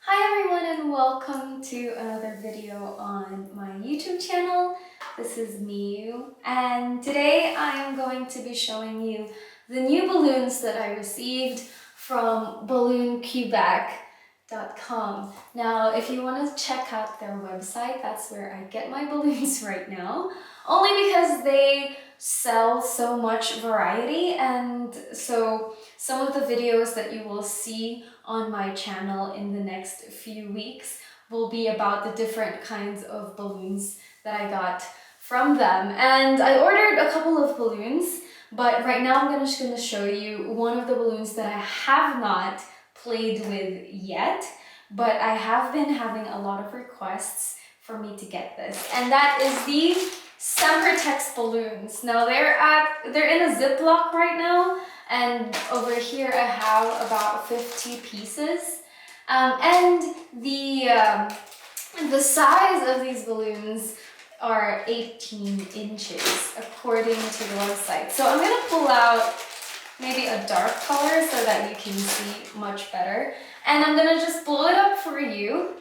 Hi everyone and welcome to another video on my YouTube channel. This is Miyu and today I am going to be showing you the new balloons that I received from balloonquebec.com. Now if you want to check out their website, that's where I get my balloons right now, only because they sell so much variety, and so some of the videos that you will see on my channel in the next few weeks will be about the different kinds of balloons that I got from them. And I ordered a couple of balloons, but right now I'm just going to show you one of the balloons that I have not played with yet, but I have been having a lot of requests for me to get this, and that is the Sempertex balloons. Now they're in a Ziploc right now, and over here I have about 50 pieces. And the size of these balloons are 18 inches according to the website. So I'm gonna pull out maybe a dark color so that you can see much better. And I'm gonna just blow it up for you.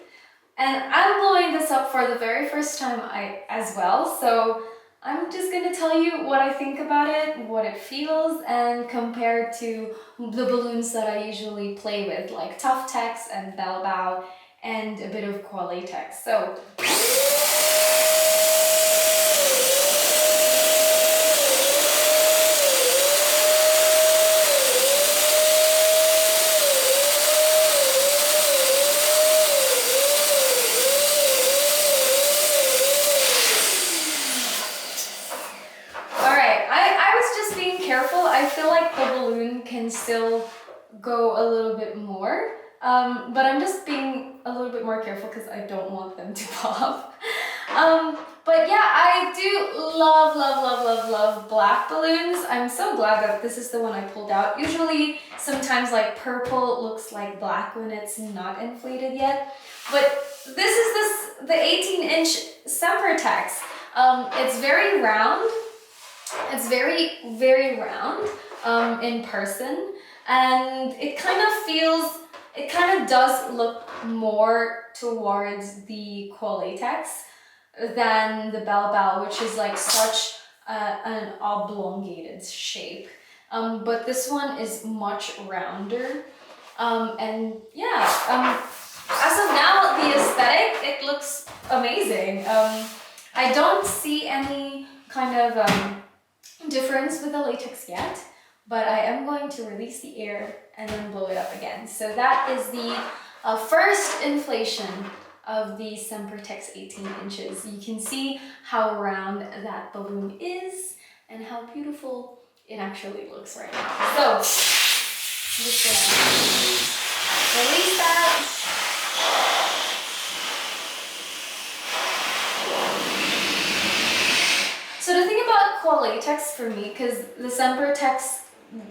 And I'm blowing this up for the very first time as well, so I'm just going to tell you what I think about it, what it feels, and compared to the balloons that I usually play with, like Tuftex and Bell Bow and a bit of Qualitex. So I feel like the balloon can still go a little bit more, but I'm just being a little bit more careful because I don't want them to pop. But yeah, I do love black balloons. I'm so glad that this is the one I pulled out. Usually, sometimes like purple looks like black when it's not inflated yet, but this is the 18-inch Sempertex. It's very round. It's very round in person, and it kind of does look more towards the Qualitex than the Bell Bow, which is like such an oblongated shape. But this one is much rounder, and yeah, as of now, the aesthetic, it looks amazing. I don't see any kind of difference with the latex yet, but I am going to release the air and then blow it up again. So that is the first inflation of the Sempertex 18 inches. You can see how round that balloon is and how beautiful it actually looks right now. So I'm just gonna release that. So the thing about Qualitex for me, because the Sempertex,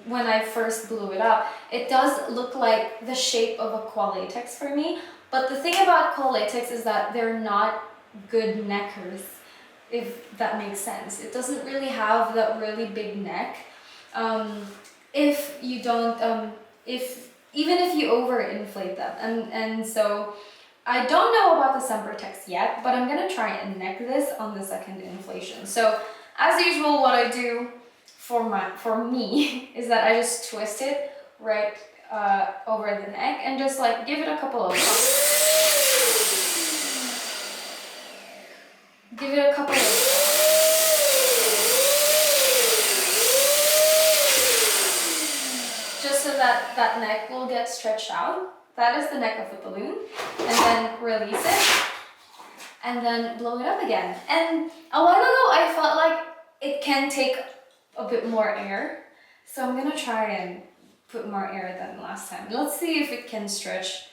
when I first blew it up, it does look like the shape of a Qualitex for me. But the thing about Qualitex is that they're not good neckers, if that makes sense. It doesn't really have that really big neck. If you don't, even if you overinflate them, and so. I don't know about the Sempertex yet, but I'm gonna try and neck this on the second inflation. So as usual, what I do for me is that I just twist it right over the neck and just like give it a couple of just so that that neck will get stretched out. That is the neck of the balloon, and then release it, and then blow it up again. And a while ago, I felt like it can take a bit more air, so I'm gonna try and put more air than last time. Let's see if it can stretch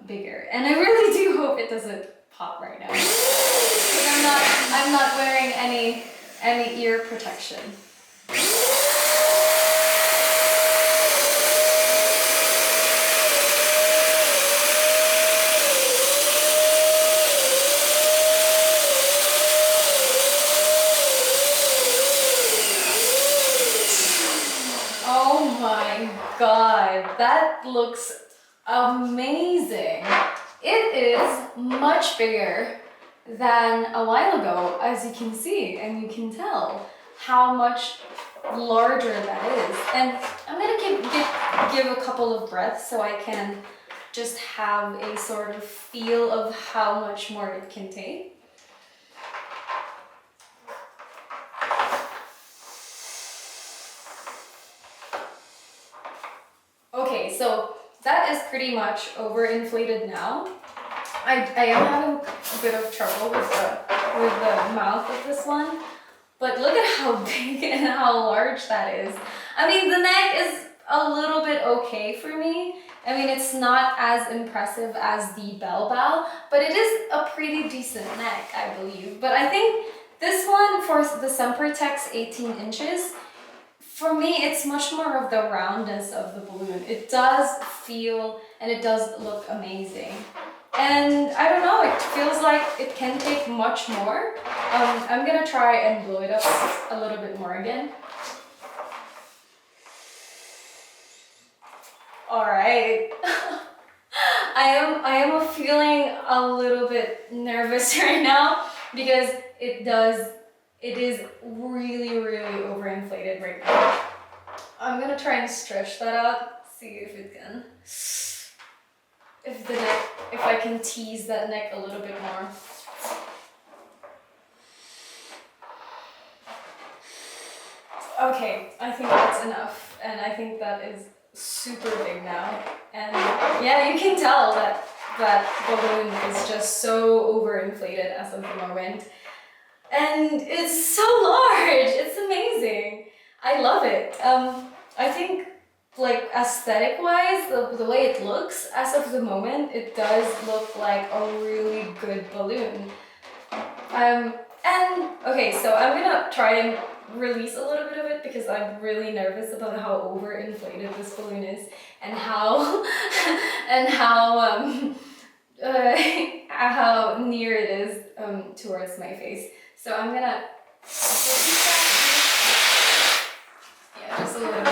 bigger. And I really do hope it doesn't pop right now, because I'm not wearing any ear protection. God, that looks amazing. It is much bigger than a while ago, as you can see, and you can tell how much larger that is. And I'm gonna give a couple of breaths so I can just have a sort of feel of how much more it can take. Okay, so that is pretty much overinflated now. I am having a bit of trouble with the mouth of this one, but look at how big and how large that is. I mean, the neck is a little bit okay for me. I mean, it's not as impressive as the bell bow, but it is a pretty decent neck, I believe. But I think this one for the Sempertex 18 inches, for me, it's much more of the roundness of the balloon. It does feel and it does look amazing. And I don't know, it feels like it can take much more. I'm gonna try and blow it up a little bit more again. All right. I am feeling a little bit nervous right now because it is really, really overinflated right now. I'm gonna try and stretch that out, see if it can, if I can tease that neck a little bit more. Okay, I think that's enough, and I think that is super big now. And yeah, you can tell that balloon is just so overinflated as of the moment. And it's so large, it's amazing. I love it. I think like aesthetic wise, the way it looks as of the moment, it does look like a really good balloon. And okay, so I'm gonna try and release a little bit of it because I'm really nervous about how overinflated this balloon is and how and how near it is towards my face. So I'm gonna just a little bit.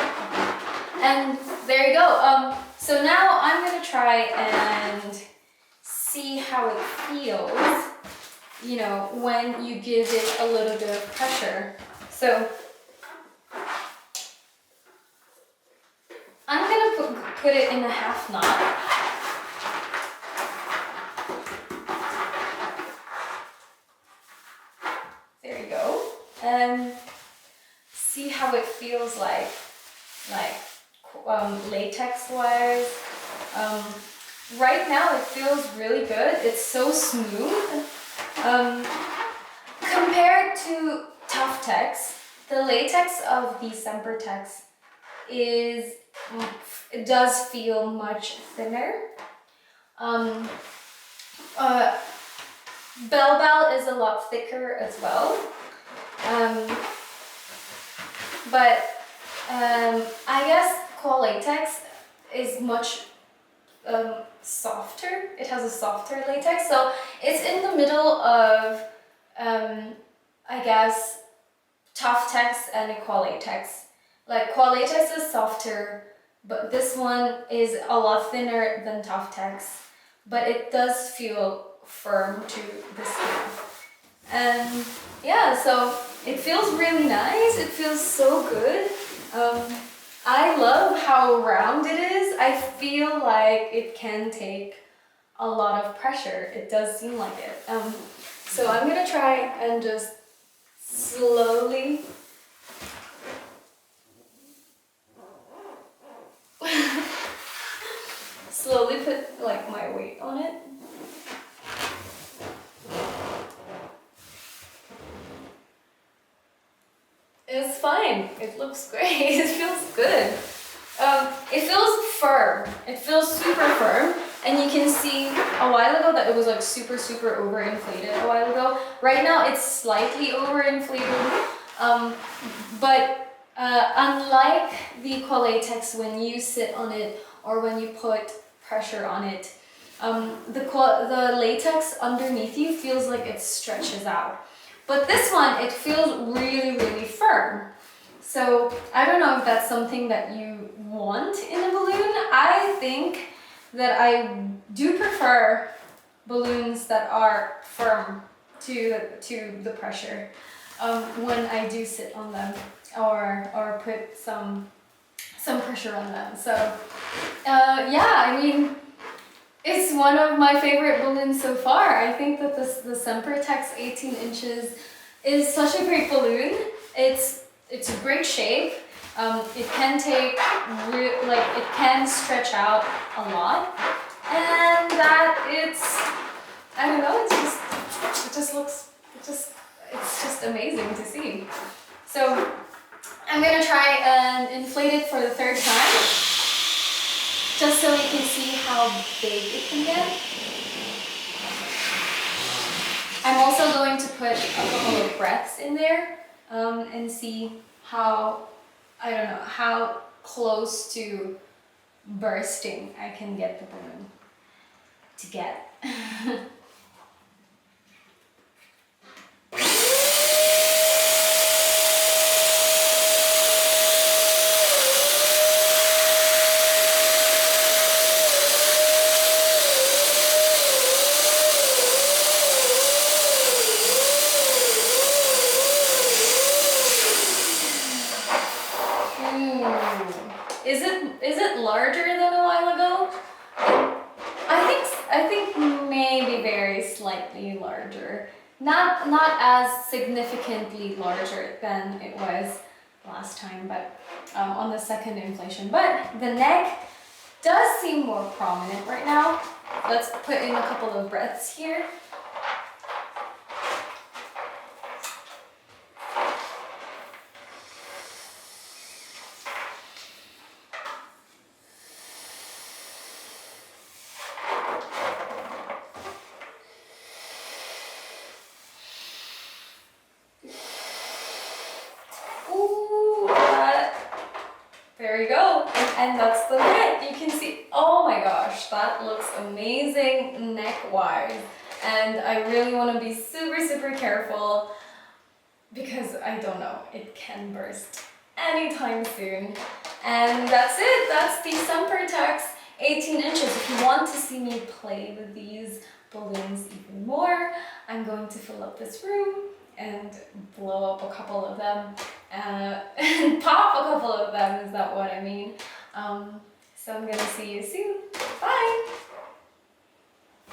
And there you go. So now I'm gonna try and see how it feels, you know, when you give it a little bit of pressure. So I'm gonna put it in a half knot. There you go. And see how it feels like latex wise. Right now it feels really good. It's so smooth. Compared to Tuftex, the latex of the Sempertex it does feel much thinner. Bell Bell is a lot thicker as well. But I guess Qual Latex is much softer. It has a softer latex, so it's in the middle of I guess Tuftex and Qual Latex. Like Qual Latex is softer, but this one is a lot thinner than Tuftex, but it does feel firm to the skin. And yeah, so it feels really nice. It feels so good. I love how round it is. I feel like it can take a lot of pressure. It does seem like it. So I'm gonna try and just slowly slowly put like my weight on it. It's fine. It looks great. It feels good. It feels firm. It feels super firm. And you can see a while ago that it was like super overinflated a while ago. Right now it's slightly overinflated. But unlike the Qual Latex, when you sit on it or when you put pressure on it, the latex underneath you feels like it stretches out. But this one, it feels really firm. So I don't know if that's something that you want in a balloon. I think that I do prefer balloons that are firm to the pressure when I do sit on them or put some pressure on them. So yeah, I mean, it's one of my favorite balloons so far. I think that the Sempertex 18 inches is such a great balloon. It's a great shape. It can take it can stretch out a lot, and that I don't know. It's just amazing to see. So I'm gonna try and inflate it for the third time, just so you can see how big it can get. I'm also going to put a couple of breaths in there and see how, I don't know, how close to bursting I can get the balloon to get. Is it larger than a while ago? I think maybe very slightly larger. Not as significantly larger than it was last time, but on the second inflation. But the neck does seem more prominent right now. Let's put in a couple of breaths here. There you go, and that's the neck. You can see, oh my gosh, that looks amazing neck-wise. And I really want to be super careful because I don't know, it can burst anytime soon. And that's it, that's the Sempertex 18 inches. If you want to see me play with these balloons even more, I'm going to fill up this room and blow up a couple of them and pop a couple of them, is that what I mean? So I'm gonna see you soon.